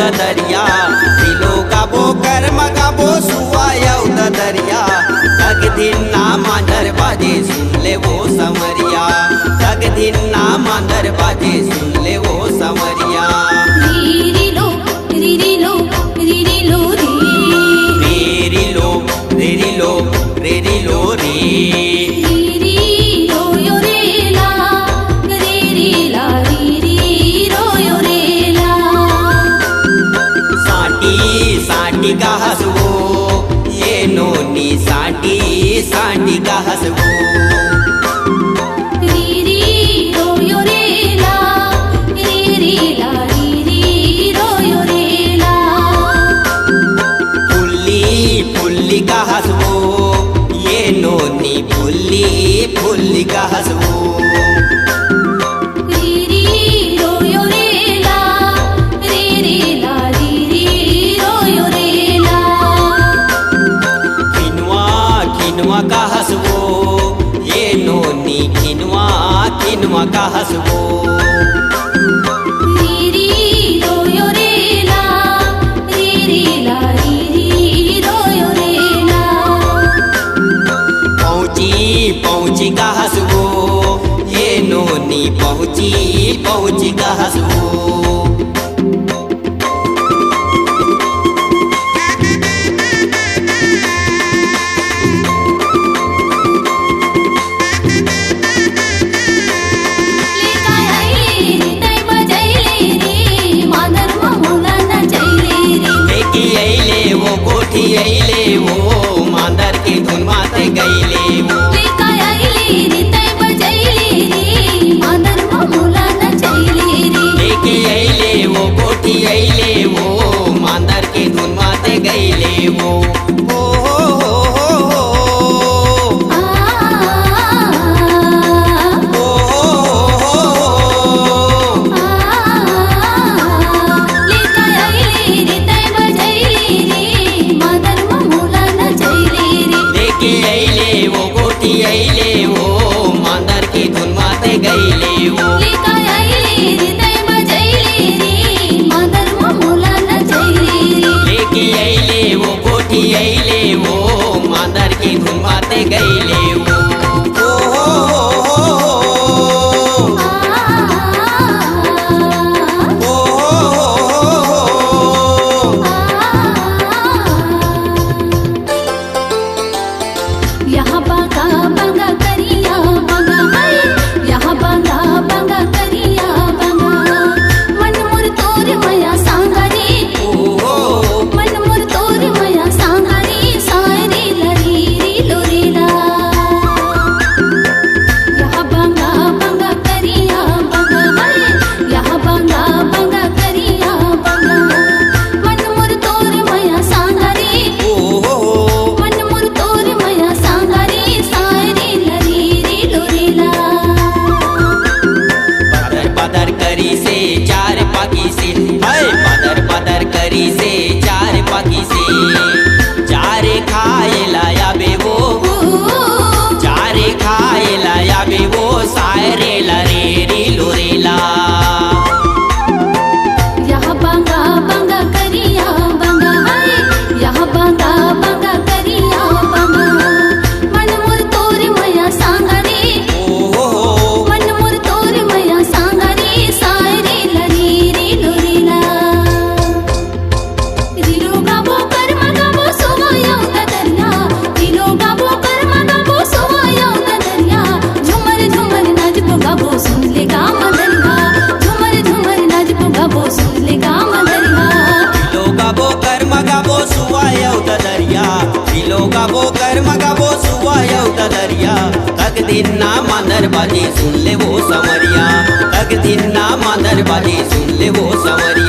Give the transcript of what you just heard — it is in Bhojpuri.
दरिया दिलो गाबो कर मगाबो सुवायौ दरिया तग दिन ना मांदर बाजे सुन ले वो समरिया तग दिन ना मांदर बाजे सुन ले वो समरिया रीरी लो रीरी लो रीरी लो रे रीरी लो रीरी लो रीरी लो रे साटी का हसवो ये नोनी साटी साटी का हसवो रीरी रोयो रेला रीरी ला रीरी रोयो रेला फुल्ली फुल्ली का हसवो ये नोनी फुल्ली फुल्ली का हसवो का हसवो ये नोनी खिनवा खिनवा का हसवो रीरी रोयो रेला रीरी ला रीरी रोयो रेला पहुँची पहुँची का हसवो ये नोनी पहुँची पहुँची का हसवो अइले वो मांदर के धुन माते गइले वो अइले रे तै बजैले रे मांदर मामूला नचैले रे लेके अइले वो कोठी अइले वो मांदर के धुन माते गइले वो अइले वो मांदर की धुन माते गइले वो अइले रे तै बजैले रे मांदर मामूला नचैले रे लेके अइले वो कोठी अइले वो मांदर की धुन माते गइले वो यहाँ बागा बागा करिया बागा यहाँ बागा बागा करिया बागा मन मुर तोर मया सांगारी मन मुर तोर मया सांगारी सारी लरीरी लोरीला यहाँ बागा बागा करिया बागा यहाँ बागा बागा करिया बागा मन मुर तोर मया सांगारी मन मुर तोर मया सांगारी सारी लरीरी लोरीला पदर पदर करी से चार पाकी से हाय पदर पदर करी से चार पाकी से चारे खाए लाया बे वो चारे खाए लाया बे वो सारे लरेरी लोरेला यहाँ बांगा बांगा करिया बांगा यहाँ बांगा बांगा करिया बांगा मन मुर तोर मया सांगारी मन मुर तोर मया सांगारी सारी लरीरी लोरीला दिलो गाबो कर मगाबो सुवायौ दरिया दिलो गाबो कर मगाबो सुवायौ दरिया झुमर झुमर नाचबो गाबो सुन ले गा मदरिया झुमर झुमर नाचबो गाबो सुन ले गा मदरिया दिलो गाबो कर मगाबो सुवायौ दरिया दिलो गाबो कर मगाबो सुवायौ दरिया तक दिन ना मांदर बाजे सुन ले वो समरिया तक दिन ना मांदर बाजे सुन ले वो समरिया